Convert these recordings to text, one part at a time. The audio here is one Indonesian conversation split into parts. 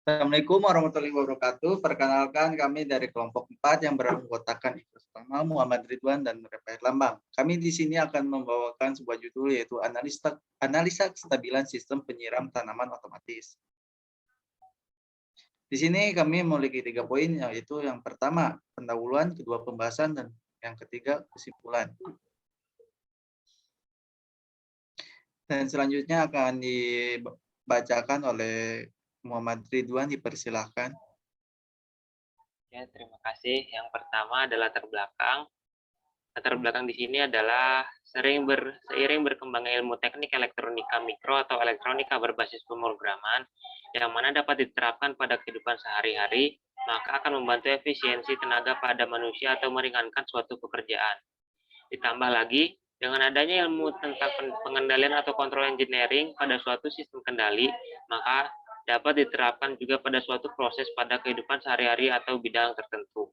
Assalamualaikum warahmatullahi wabarakatuh. Perkenalkan kami dari kelompok 4 yang beranggotakan Ikhlas Ulama, Muhammad Ridwan, dan Refael Lambang. Kami di sini akan membawakan sebuah judul yaitu analisa kestabilan sistem penyiram tanaman otomatis. Di sini kami memiliki 3 poin, yaitu yang pertama pendahuluan, kedua pembahasan, dan yang ketiga kesimpulan. Dan selanjutnya akan dibacakan oleh Muhammad Ridwan, dipersilahkan. Ya, terima kasih. Yang pertama adalah latar belakang. Latar belakang di sini adalah seiring berkembangnya ilmu teknik elektronika mikro atau elektronika berbasis pemrograman yang mana dapat diterapkan pada kehidupan sehari-hari, maka akan membantu efisiensi tenaga pada manusia atau meringankan suatu pekerjaan. Ditambah lagi, dengan adanya ilmu tentang pengendalian atau kontrol engineering pada suatu sistem kendali, maka dapat diterapkan juga pada suatu proses pada kehidupan sehari-hari atau bidang tertentu.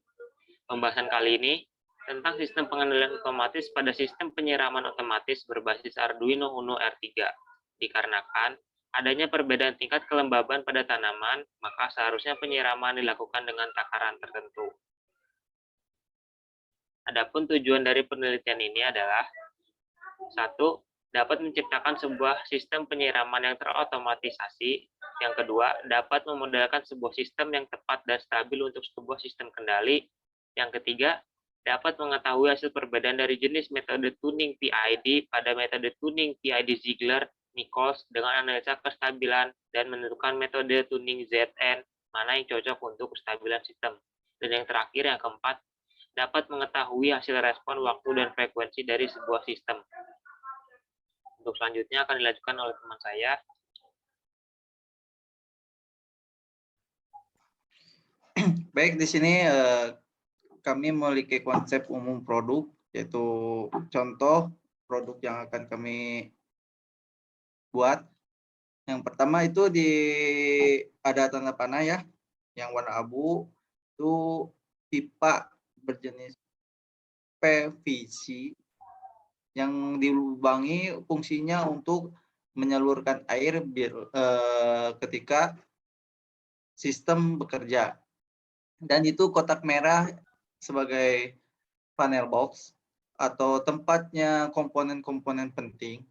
Pembahasan kali ini tentang sistem pengendalian otomatis pada sistem penyiraman otomatis berbasis Arduino Uno R3. Dikarenakan adanya perbedaan tingkat kelembaban pada tanaman, maka seharusnya penyiraman dilakukan dengan takaran tertentu. Adapun tujuan dari penelitian ini adalah 1. Dapat menciptakan sebuah sistem penyiraman yang terotomatisasi. Yang kedua, dapat memodelkan sebuah sistem yang tepat dan stabil untuk sebuah sistem kendali. Yang ketiga, dapat mengetahui hasil perbedaan dari jenis metode tuning PID pada metode tuning PID Ziegler-Nichols dengan analisa kestabilan dan menentukan metode tuning ZN mana yang cocok untuk kestabilan sistem. Dan yang terakhir, yang keempat, dapat mengetahui hasil respon waktu dan frekuensi dari sebuah sistem. Untuk selanjutnya akan dilanjutkan oleh teman saya. Baik, di sini kami memiliki konsep umum produk, yaitu contoh produk yang akan kami buat. Yang pertama itu ada tanda panah ya, yang warna abu, itu pipa berjenis PVC yang dilubangi fungsinya untuk menyalurkan air ketika sistem bekerja. Dan itu kotak merah sebagai panel box atau tempatnya komponen-komponen penting.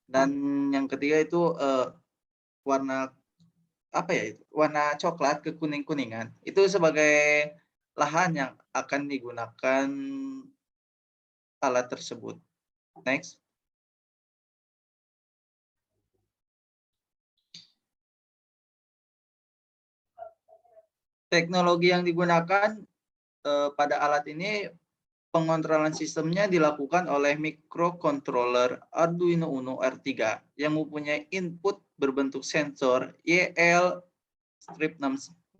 Dan yang ketiga itu warna warna coklat ke kuning-kuningan. Itu sebagai lahan yang akan digunakan alat tersebut. Next. Teknologi yang digunakan pada alat ini, pengontrolan sistemnya dilakukan oleh microcontroller Arduino Uno R3 yang mempunyai input berbentuk sensor YL-69.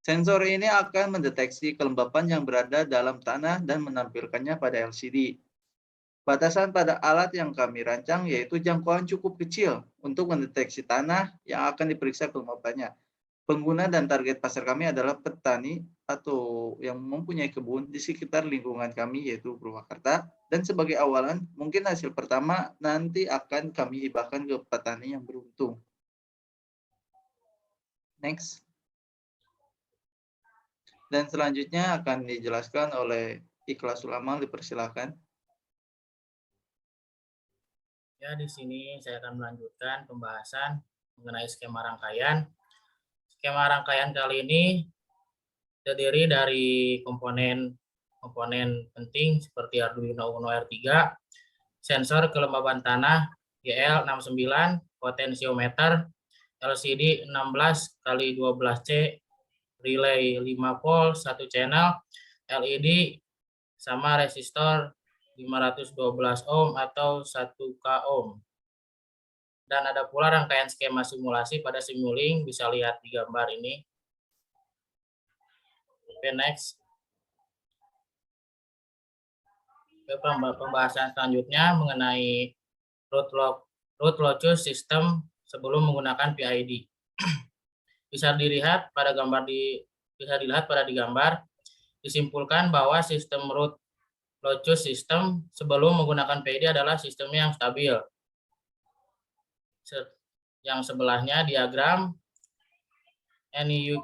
Sensor ini akan mendeteksi kelembapan yang berada dalam tanah dan menampilkannya pada LCD. Batasan pada alat yang kami rancang yaitu jangkauan cukup kecil untuk mendeteksi tanah yang akan diperiksa kelembapannya. Pengguna dan target pasar kami adalah petani atau yang mempunyai kebun di sekitar lingkungan kami yaitu Purwakarta. Dan sebagai awalan, mungkin hasil pertama nanti akan kami hibahkan ke petani yang beruntung. Next. Dan selanjutnya akan dijelaskan oleh Ikhlas Ulama, dipersilakan. Ya, di sini saya akan melanjutkan pembahasan mengenai skema rangkaian. Skema rangkaian kali ini terdiri dari komponen penting seperti Arduino Uno R3, sensor kelembaban tanah GL69, potensiometer, LCD 16x12C, relay 5 volt 1 channel, LED sama resistor 512 ohm atau 1K ohm. Dan ada pula rangkaian skema simulasi pada Simulink, bisa lihat di gambar ini. Oke, next. Pembahasan selanjutnya mengenai root locus system sebelum menggunakan PID. Bisa dilihat pada gambar, disimpulkan bahwa sistem root locus system sebelum menggunakan PID adalah sistem yang stabil. yang sebelahnya diagram NQ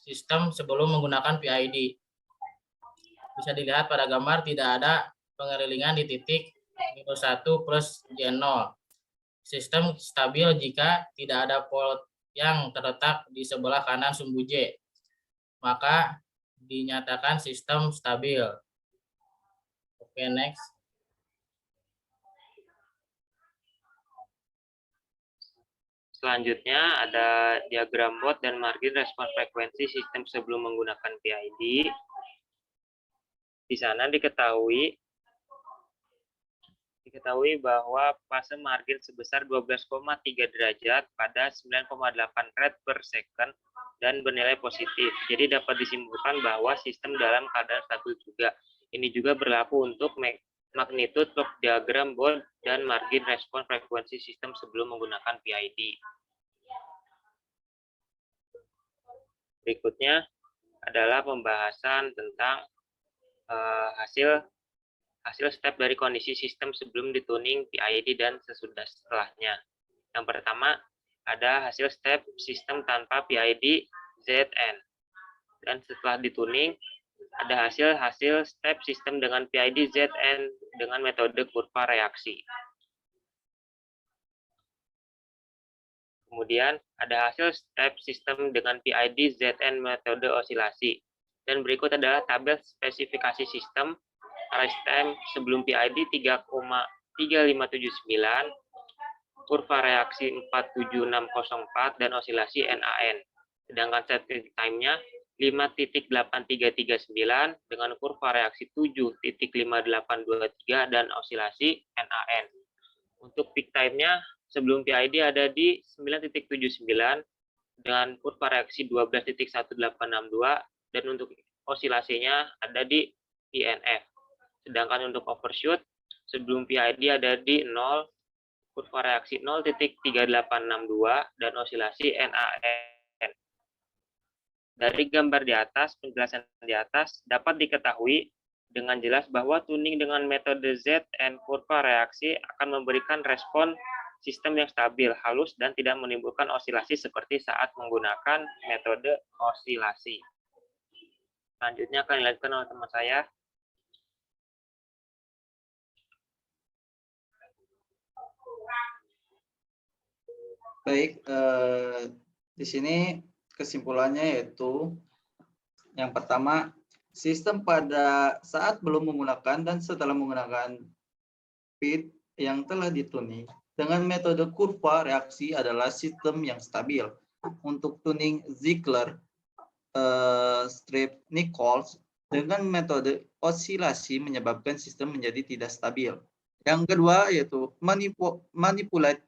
sistem sebelum menggunakan PID. Bisa dilihat pada gambar tidak ada pengelilingan di titik -1 plus J0. Sistem stabil jika tidak ada fault yang terletak di sebelah kanan sumbu J. Maka dinyatakan sistem stabil. Oke, next. Selanjutnya ada diagram Bode dan margin respon frekuensi sistem sebelum menggunakan PID. Di sana diketahui bahwa fase margin sebesar 12,3 derajat pada 9,8 rad per second dan bernilai positif. Jadi dapat disimpulkan bahwa sistem dalam keadaan stabil juga. Ini juga berlaku untuk magnitude block diagram Bode dan margin respon frekuensi sistem sebelum menggunakan PID. Berikutnya adalah pembahasan tentang hasil step dari kondisi sistem sebelum dituning PID dan setelahnya. Yang pertama ada hasil step sistem tanpa PID ZN, dan setelah dituning ada hasil step sistem dengan PID ZN dengan metode kurva reaksi. Kemudian ada hasil step sistem dengan PID ZN metode osilasi. Dan berikut adalah tabel spesifikasi sistem arise time sebelum PID 3,3579, kurva reaksi 47604, dan osilasi NAN. Sedangkan setting time-nya 5.8339 dengan kurva reaksi 7.5823 dan osilasi NAN. Untuk peak time-nya sebelum PID ada di 9.79 dengan kurva reaksi 12.1862 dan untuk osilasinya ada di INF. Sedangkan untuk overshoot sebelum PID ada di 0, kurva reaksi 0.3862 dan osilasi NAN. Dari gambar di atas, penjelasan di atas dapat diketahui dengan jelas bahwa tuning dengan metode ZN kurva reaksi akan memberikan respon sistem yang stabil, halus, dan tidak menimbulkan osilasi seperti saat menggunakan metode osilasi. Selanjutnya akan dilanjutkan oleh teman saya. Baik, di sini kesimpulannya yaitu yang pertama, sistem pada saat belum menggunakan dan setelah menggunakan PID yang telah dituning dengan metode kurva reaksi adalah sistem yang stabil. Untuk tuning Ziegler, Strip-Nichols dengan metode osilasi menyebabkan sistem menjadi tidak stabil. Yang kedua yaitu manipulate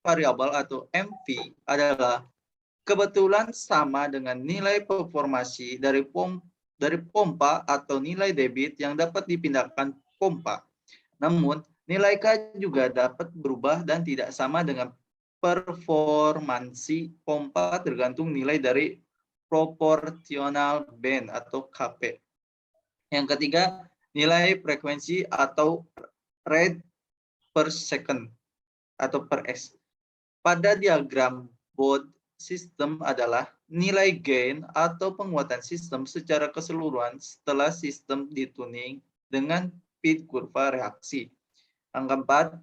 variabel atau MV adalah kebetulan sama dengan nilai performasi dari pompa atau nilai debit yang dapat dipindahkan pompa. Namun, nilai K juga dapat berubah dan tidak sama dengan performansi pompa tergantung nilai dari proportional band atau KP. Yang ketiga, nilai frekuensi atau rate per second atau per S. Pada diagram Bode, sistem adalah nilai gain atau penguatan sistem secara keseluruhan setelah sistem dituning dengan PID kurva reaksi. Yang keempat,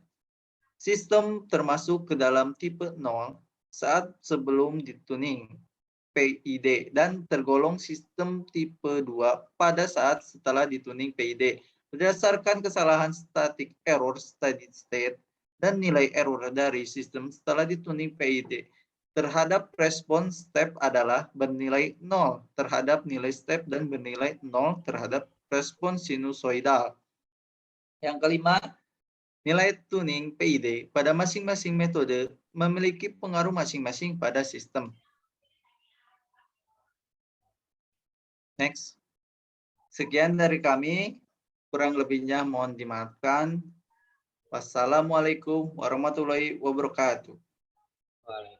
sistem termasuk ke dalam tipe 0 saat sebelum dituning PID dan tergolong sistem tipe 2 pada saat setelah dituning PID berdasarkan kesalahan static error steady state dan nilai error dari sistem setelah dituning PID terhadap respon step adalah bernilai 0 terhadap nilai step dan bernilai 0 terhadap respon sinusoidal. Yang kelima, nilai tuning PID pada masing-masing metode memiliki pengaruh masing-masing pada sistem. Next. Sekian dari kami. Kurang lebihnya mohon dimaafkan. Wassalamualaikum warahmatullahi wabarakatuh. Waalaikumsalam.